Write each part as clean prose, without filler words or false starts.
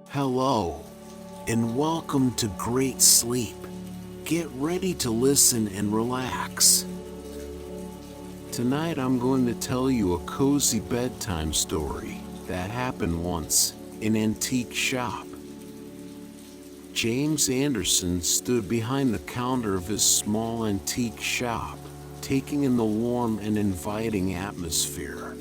Hello, and welcome to Great Sleep. Get ready to listen and relax. Tonight I'm going to tell you a cozy bedtime story that happened once in an antique shop. James Anderson stood behind the counter of his small antique shop, taking in the warm and inviting atmosphere.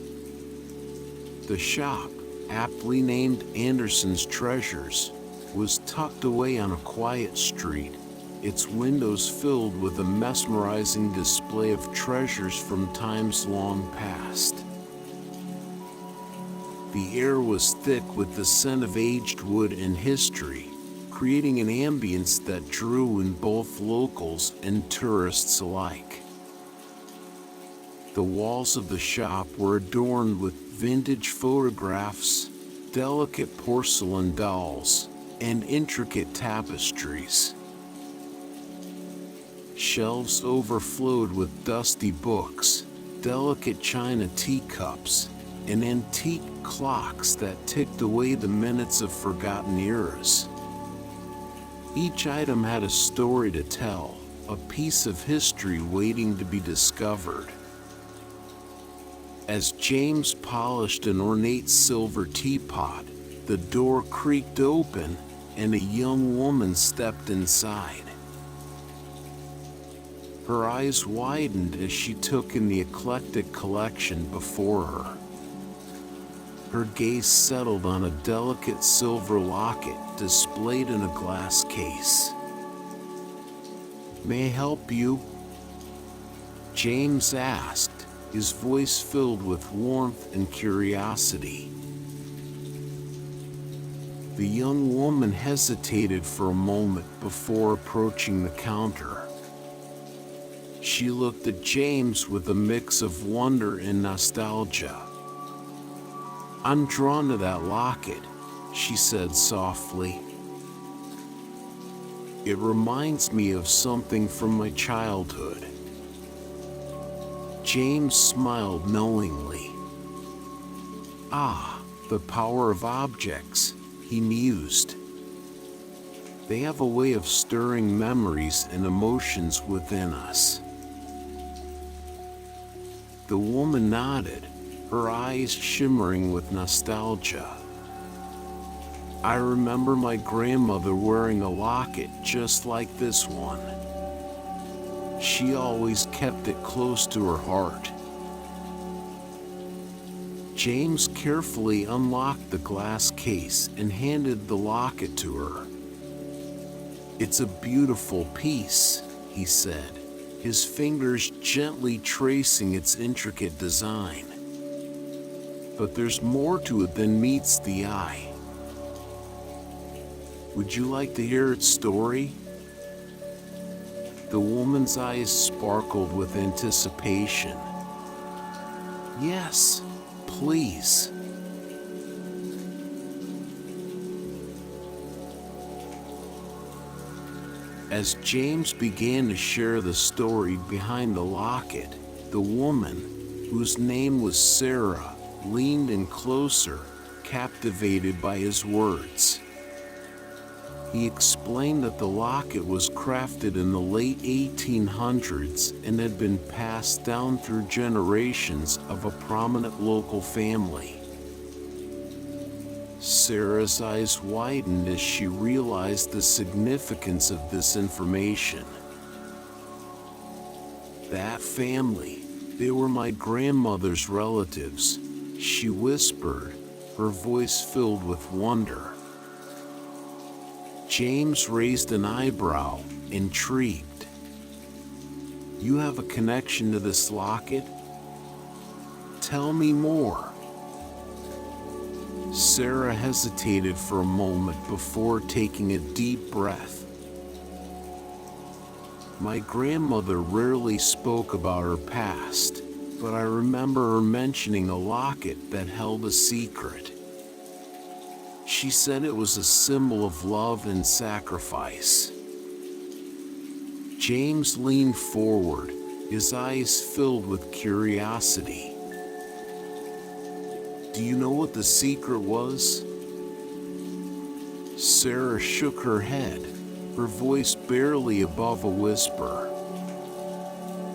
The shop, aptly named Anderson's Treasures, was tucked away on a quiet street, its windows filled with a mesmerizing display of treasures from times long past. The air was thick with the scent of aged wood and history, creating an ambience that drew in both locals and tourists alike. The walls of the shop were adorned with vintage photographs, delicate porcelain dolls, and intricate tapestries. Shelves overflowed with dusty books, delicate china teacups, and antique clocks that ticked away the minutes of forgotten eras. Each item had a story to tell, a piece of history waiting to be discovered. As James polished an ornate silver teapot, the door creaked open and a young woman stepped inside. Her eyes widened as she took in the eclectic collection before her. Her gaze settled on a delicate silver locket displayed in a glass case. "May I help you?" James asked, his voice filled with warmth and curiosity. The young woman hesitated for a moment before approaching the counter. She looked at James with a mix of wonder and nostalgia. "I'm drawn to that locket," she said softly. "It reminds me of something from my childhood." James smiled knowingly. "Ah, the power of objects," he mused. "They have a way of stirring memories and emotions within us." The woman nodded, her eyes shimmering with nostalgia. "I remember my grandmother wearing a locket just like this one. She always kept it close to her heart." James carefully unlocked the glass case and handed the locket to her. "It's a beautiful piece," he said, his fingers gently tracing its intricate design. "But there's more to it than meets the eye. Would you like to hear its story?" The woman's eyes sparkled with anticipation. "Yes, please." As James began to share the story behind the locket, the woman, whose name was Sarah, leaned in closer, captivated by his words. He explained that the locket was crafted in the late 1800s and had been passed down through generations of a prominent local family. Sarah's eyes widened as she realized the significance of this information. "That family, they were my grandmother's relatives," she whispered, her voice filled with wonder. James raised an eyebrow, intrigued. "You have a connection to this locket? Tell me more." Sarah hesitated for a moment before taking a deep breath. "My grandmother rarely spoke about her past, but I remember her mentioning a locket that held a secret. She said it was a symbol of love and sacrifice." James leaned forward, his eyes filled with curiosity. "Do you know what the secret was?" Sarah shook her head, her voice barely above a whisper.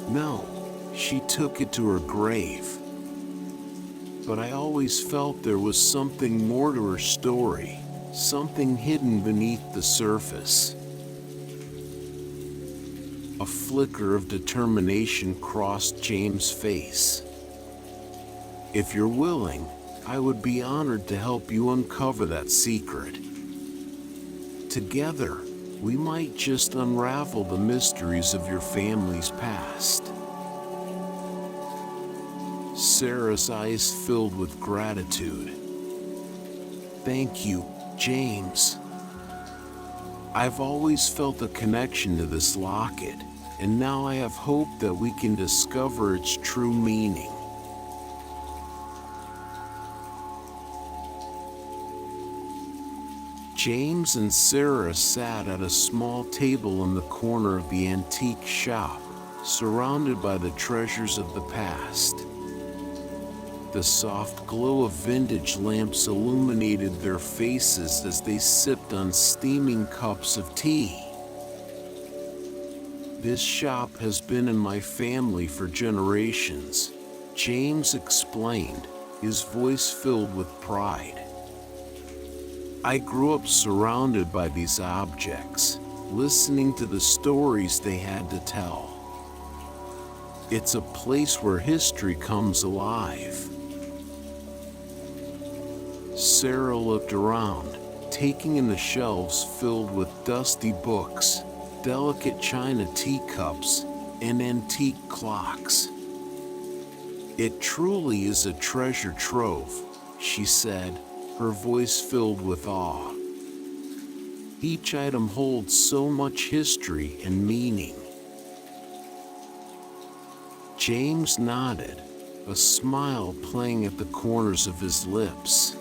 No, she took it to her grave. But I always felt there was something more to her story, something hidden beneath the surface. A flicker of determination crossed James' face. If you're willing, I would be honored to help you uncover that secret. Together, we might just unravel the mysteries of your family's past. Sarah's eyes filled with gratitude. Thank you, James. I've always felt a connection to this locket, and now I have hope that we can discover its true meaning. James and Sarah sat at a small table in the corner of the antique shop, surrounded by the treasures of the past. The soft glow of vintage lamps illuminated their faces as they sipped on steaming cups of tea. This shop has been in my family for generations, James explained, his voice filled with pride. I grew up surrounded by these objects, listening to the stories they had to tell. It's a place where history comes alive. Sarah looked around, taking in the shelves filled with dusty books, delicate china teacups, and antique clocks. It truly is a treasure trove, she said, her voice filled with awe. Each item holds so much history and meaning. James nodded, a smile playing at the corners of his lips.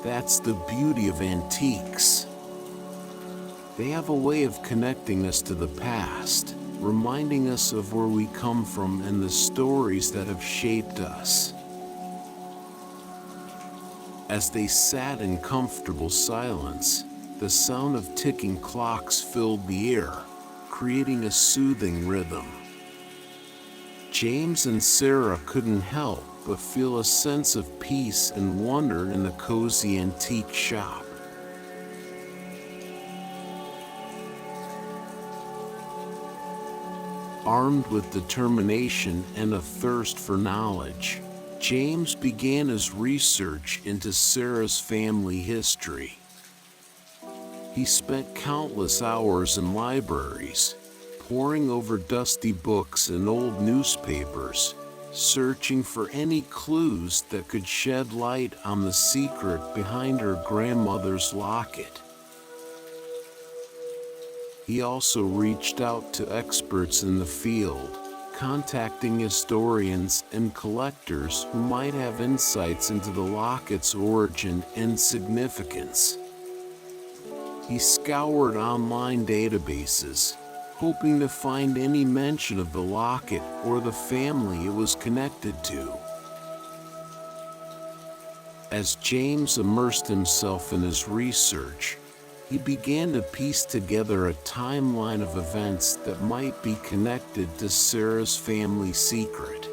That's the beauty of antiques. They have a way of connecting us to the past, reminding us of where we come from and the stories that have shaped us. As they sat in comfortable silence, the sound of ticking clocks filled the air, creating a soothing rhythm. James and Sarah couldn't help but feel a sense of peace and wonder in the cozy antique shop. Armed with determination and a thirst for knowledge, James began his research into Sarah's family history. He spent countless hours in libraries, poring over dusty books and old newspapers, searching for any clues that could shed light on the secret behind her grandmother's locket. He also reached out to experts in the field, contacting historians and collectors who might have insights into the locket's origin and significance. He scoured online databases, hoping to find any mention of the locket or the family it was connected to. As James immersed himself in his research, he began to piece together a timeline of events that might be connected to Sarah's family secret.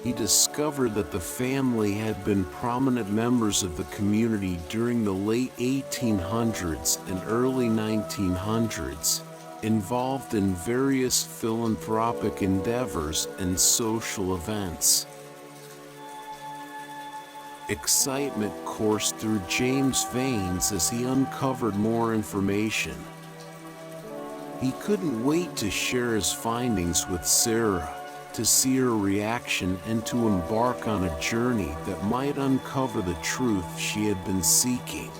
He discovered that the family had been prominent members of the community during the late 1800s and early 1900s, involved in various philanthropic endeavors and social events. Excitement coursed through James' veins as he uncovered more information. He couldn't wait to share his findings with Sarah, to see her reaction and to embark on a journey that might uncover the truth she had been seeking.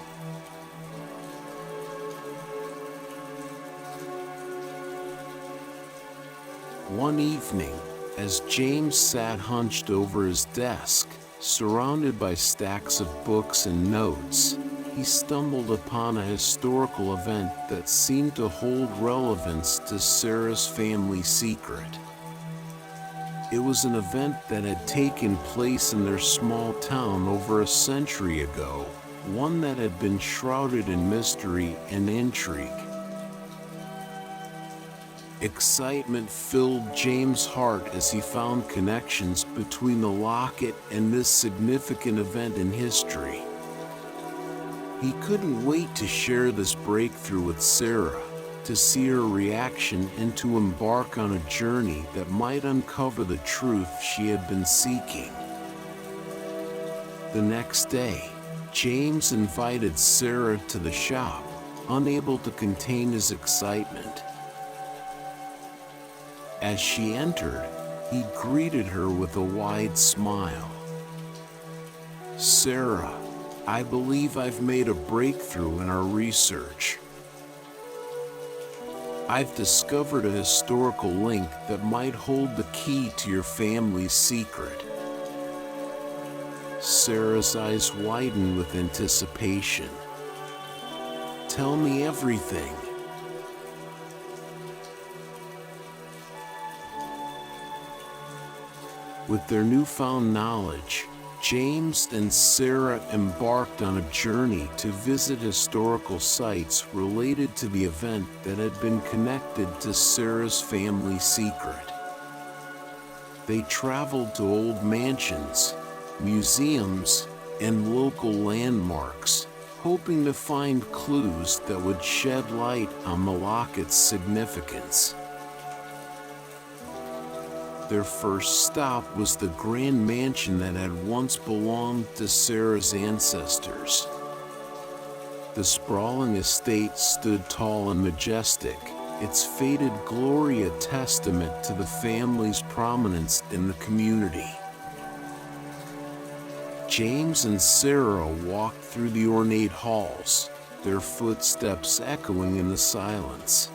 One evening, as James sat hunched over his desk, surrounded by stacks of books and notes, he stumbled upon a historical event that seemed to hold relevance to Sarah's family secret. It was an event that had taken place in their small town over a century ago, one that had been shrouded in mystery and intrigue. Excitement filled James' heart as he found connections between the locket and this significant event in history. He couldn't wait to share this breakthrough with Sarah, to see her reaction and to embark on a journey that might uncover the truth she had been seeking. The next day, James invited Sarah to the shop, unable to contain his excitement. As she entered, he greeted her with a wide smile. "Sarah, I believe I've made a breakthrough in our research. I've discovered a historical link that might hold the key to your family's secret." Sarah's eyes widened with anticipation. "Tell me everything." With their newfound knowledge, James and Sarah embarked on a journey to visit historical sites related to the event that had been connected to Sarah's family secret. They traveled to old mansions, museums, and local landmarks, hoping to find clues that would shed light on the locket's significance. Their first stop was the grand mansion that had once belonged to Sarah's ancestors. The sprawling estate stood tall and majestic, its faded glory a testament to the family's prominence in the community. James and Sarah walked through the ornate halls, their footsteps echoing in the silence.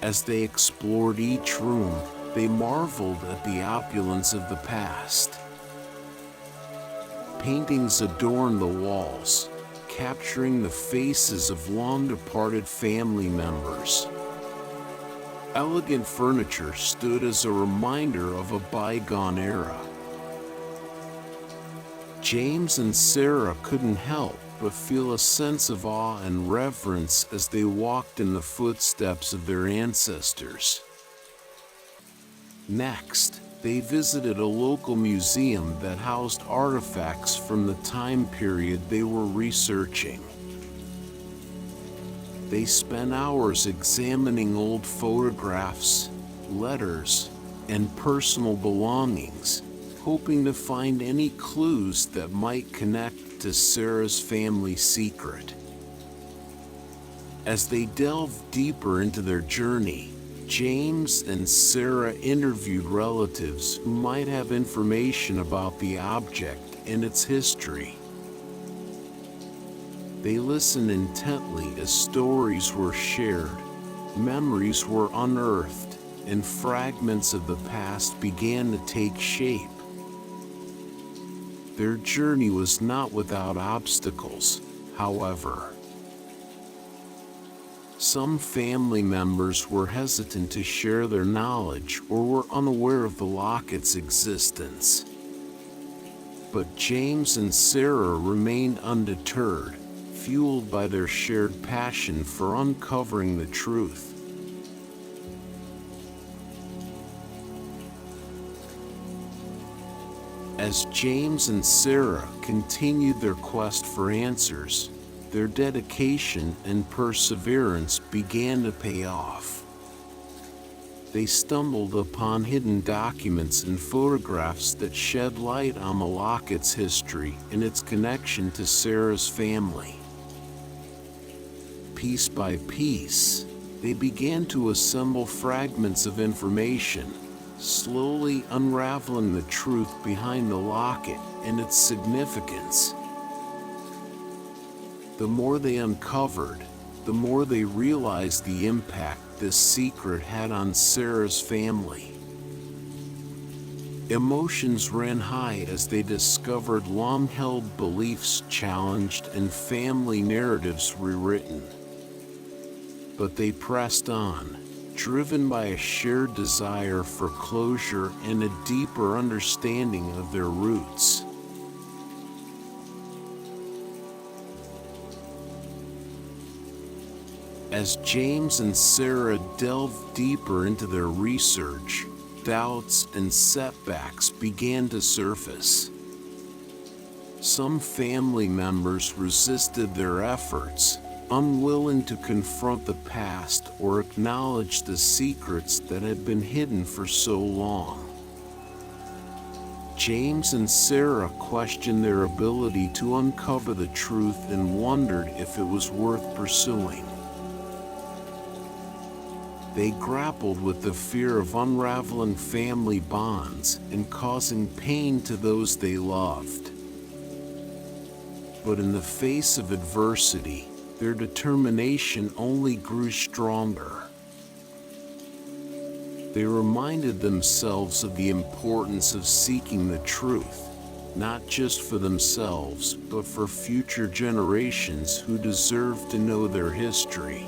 As they explored each room, they marveled at the opulence of the past. Paintings adorned the walls, capturing the faces of long-departed family members. Elegant furniture stood as a reminder of a bygone era. James and Sarah couldn't help but feel a sense of awe and reverence as they walked in the footsteps of their ancestors. Next, they visited a local museum that housed artifacts from the time period they were researching. They spent hours examining old photographs, letters, and personal belongings, hoping to find any clues that might connect to Sarah's family secret. As they delved deeper into their journey, James and Sarah interviewed relatives who might have information about the object and its history. They listened intently as stories were shared, memories were unearthed, and fragments of the past began to take shape. Their journey was not without obstacles, however. Some family members were hesitant to share their knowledge or were unaware of the locket's existence. But James and Sarah remained undeterred, fueled by their shared passion for uncovering the truth. As James and Sarah continued their quest for answers, their dedication and perseverance began to pay off. They stumbled upon hidden documents and photographs that shed light on the locket's history and its connection to Sarah's family. Piece by piece, they began to assemble fragments of information, slowly unraveling the truth behind the locket and its significance. The more they uncovered, the more they realized the impact this secret had on Sarah's family. Emotions ran high as they discovered long-held beliefs challenged and family narratives rewritten. But they pressed on, driven by a shared desire for closure and a deeper understanding of their roots. As James and Sarah delved deeper into their research, doubts and setbacks began to surface. Some family members resisted their efforts, unwilling to confront the past or acknowledge the secrets that had been hidden for so long. James and Sarah questioned their ability to uncover the truth and wondered if it was worth pursuing. They grappled with the fear of unraveling family bonds and causing pain to those they loved. But in the face of adversity, their determination only grew stronger. They reminded themselves of the importance of seeking the truth, not just for themselves, but for future generations who deserve to know their history.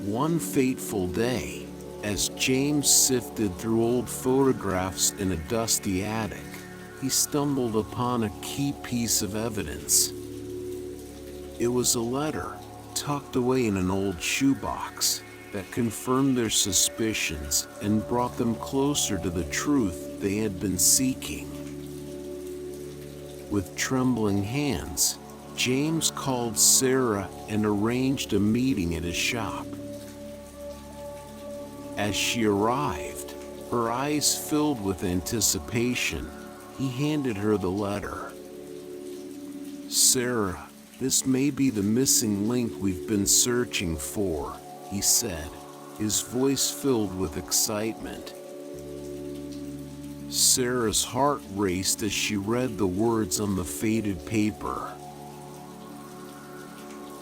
One fateful day, as James sifted through old photographs in a dusty attic, he stumbled upon a key piece of evidence. It was a letter, tucked away in an old shoebox, that confirmed their suspicions and brought them closer to the truth they had been seeking. With trembling hands, James called Sarah and arranged a meeting at his shop. As she arrived, her eyes filled with anticipation, he handed her the letter. "Sarah, this may be the missing link we've been searching for," he said, his voice filled with excitement. Sarah's heart raced as she read the words on the faded paper.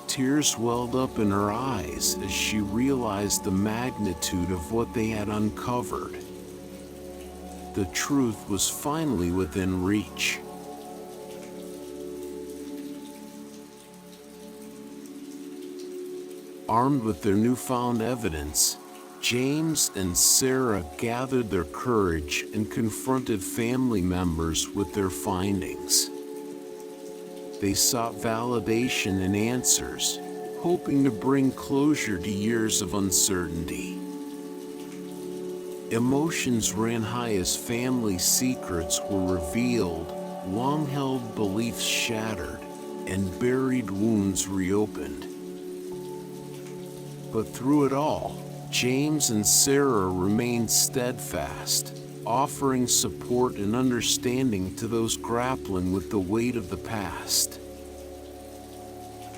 Tears welled up in her eyes as she realized the magnitude of what they had uncovered. The truth was finally within reach. Armed with their newfound evidence, James and Sarah gathered their courage and confronted family members with their findings. They sought validation and answers, hoping to bring closure to years of uncertainty. Emotions ran high as family secrets were revealed, long-held beliefs shattered, and buried wounds reopened. But through it all, James and Sarah remained steadfast, offering support and understanding to those grappling with the weight of the past.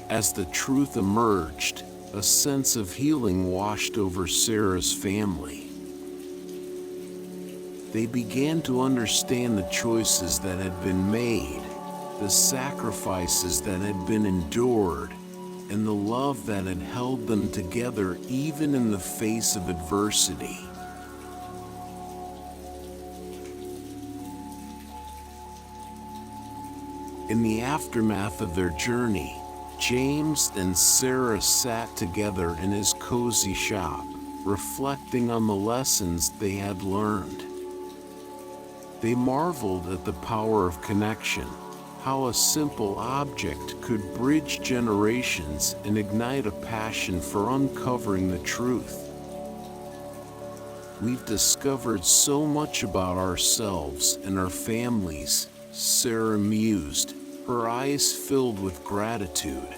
As the truth emerged, a sense of healing washed over Sarah's family. They began to understand the choices that had been made, the sacrifices that had been endured, and the love that had held them together even in the face of adversity. In the aftermath of their journey, James and Sarah sat together in his cozy shop, reflecting on the lessons they had learned. They marveled at the power of connection, how a simple object could bridge generations and ignite a passion for uncovering the truth. "We've discovered so much about ourselves and our families," Sarah mused, her eyes filled with gratitude.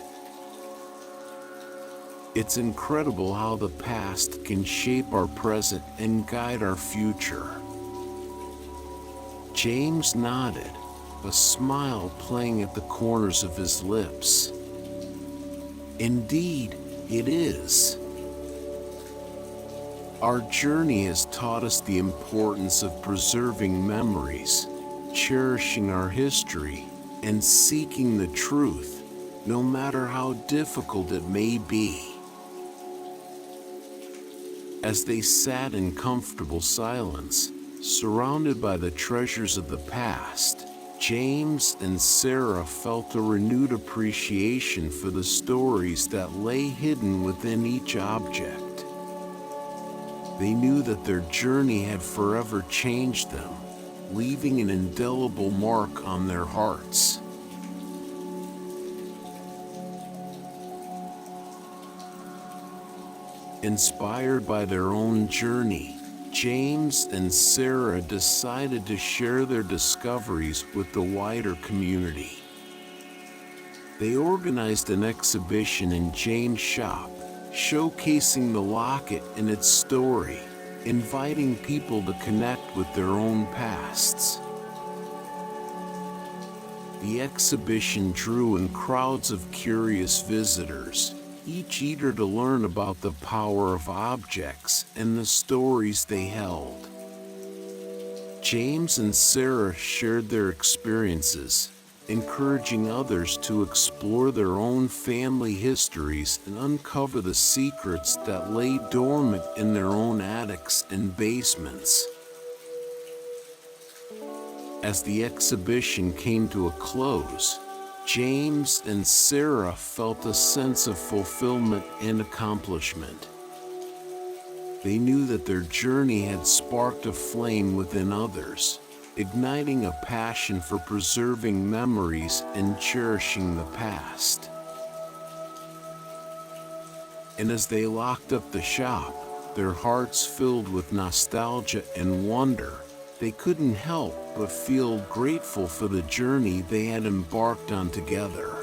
"It's incredible how the past can shape our present and guide our future." James nodded, a smile playing at the corners of his lips. "Indeed, it is. Our journey has taught us the importance of preserving memories, cherishing our history, and seeking the truth, no matter how difficult it may be." As they sat in comfortable silence, surrounded by the treasures of the past, James and Sarah felt a renewed appreciation for the stories that lay hidden within each object. They knew that their journey had forever changed them, leaving an indelible mark on their hearts. Inspired by their own journey, James and Sarah decided to share their discoveries with the wider community. They organized an exhibition in James' shop, showcasing the locket and its story, inviting people to connect with their own pasts. The exhibition drew in crowds of curious visitors, each eager to learn about the power of objects and the stories they held. James and Sarah shared their experiences, encouraging others to explore their own family histories and uncover the secrets that lay dormant in their own attics and basements. As the exhibition came to a close, James and Sarah felt a sense of fulfillment and accomplishment. They knew that their journey had sparked a flame within others, igniting a passion for preserving memories and cherishing the past. And as they locked up the shop, their hearts filled with nostalgia and wonder, they couldn't help but feel grateful for the journey they had embarked on together.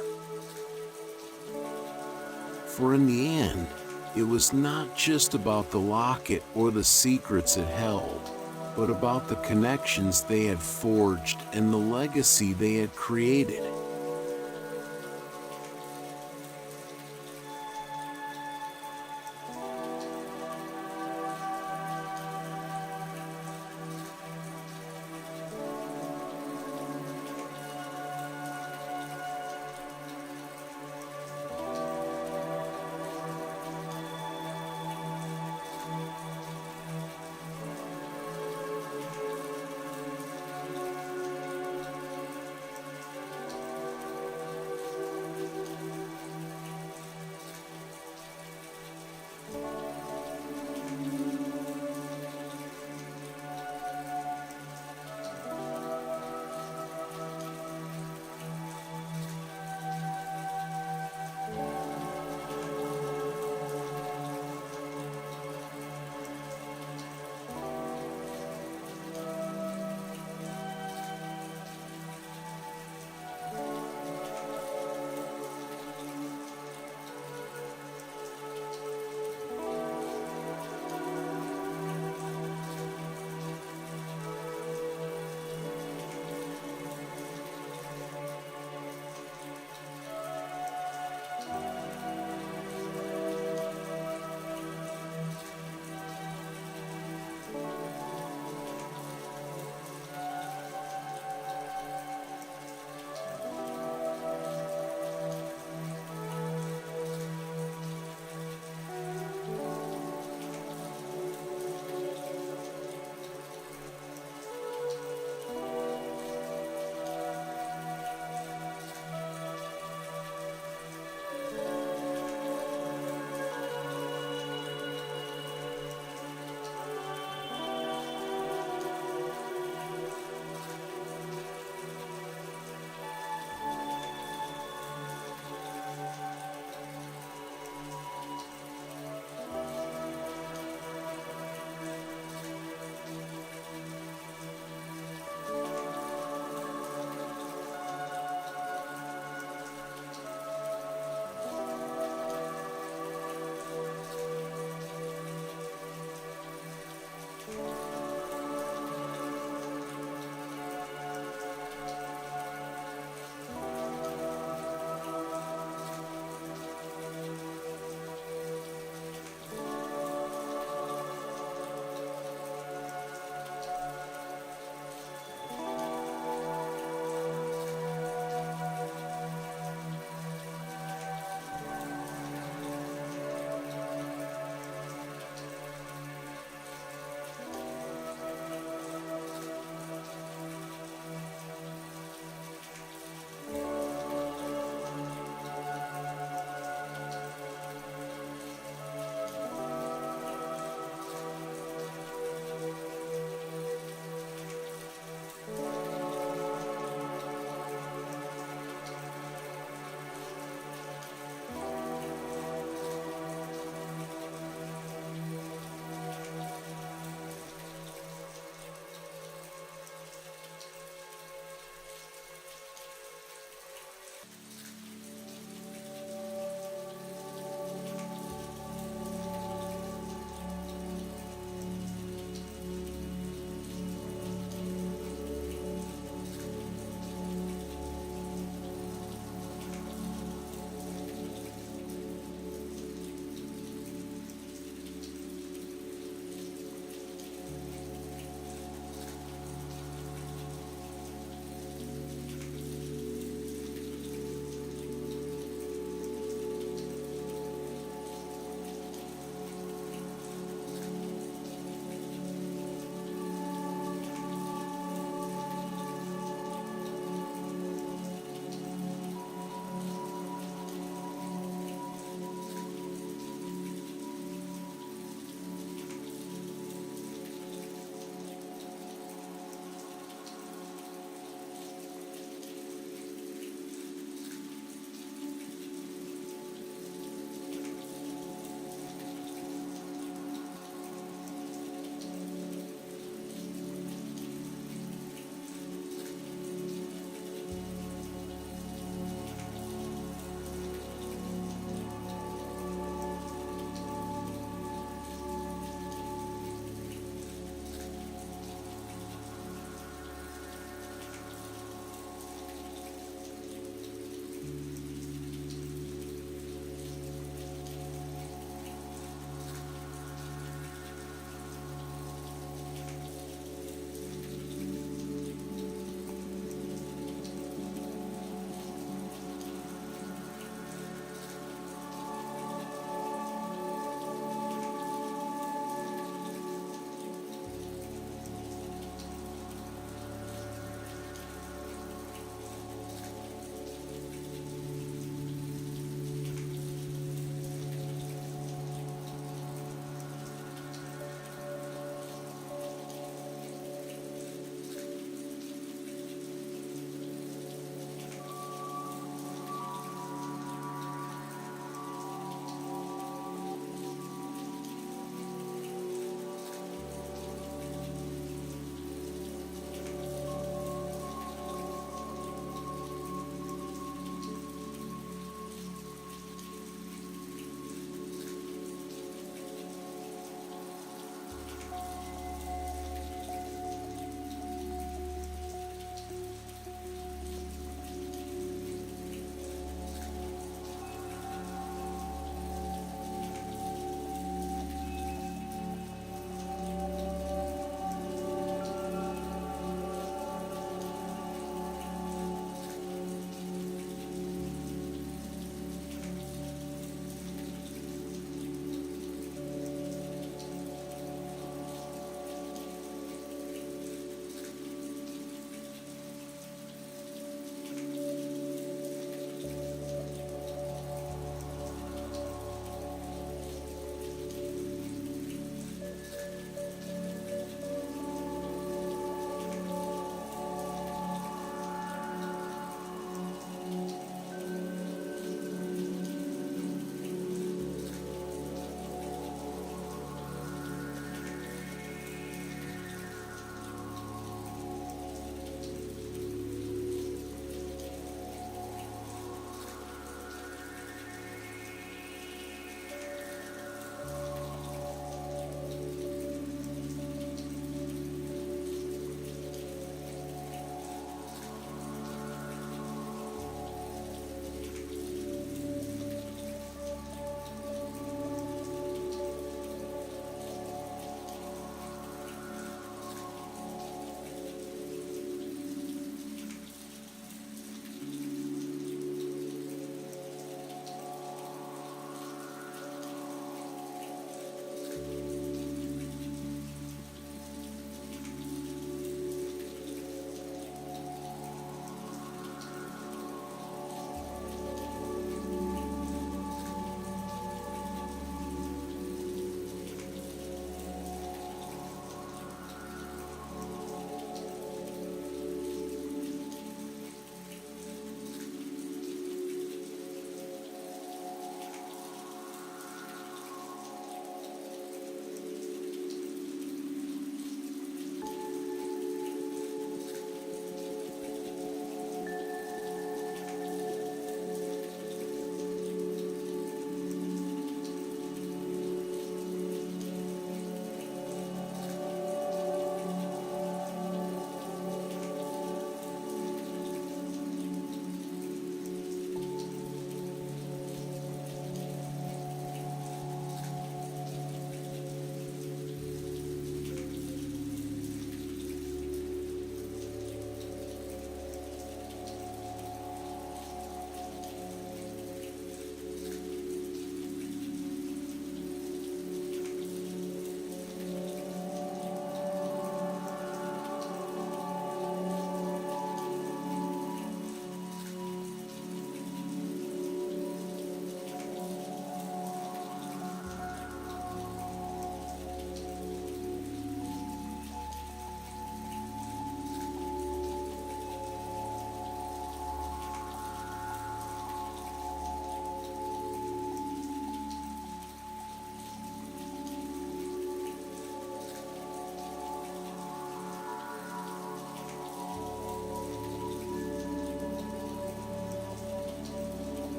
For in the end, it was not just about the locket or the secrets it held, but about the connections they had forged and the legacy they had created.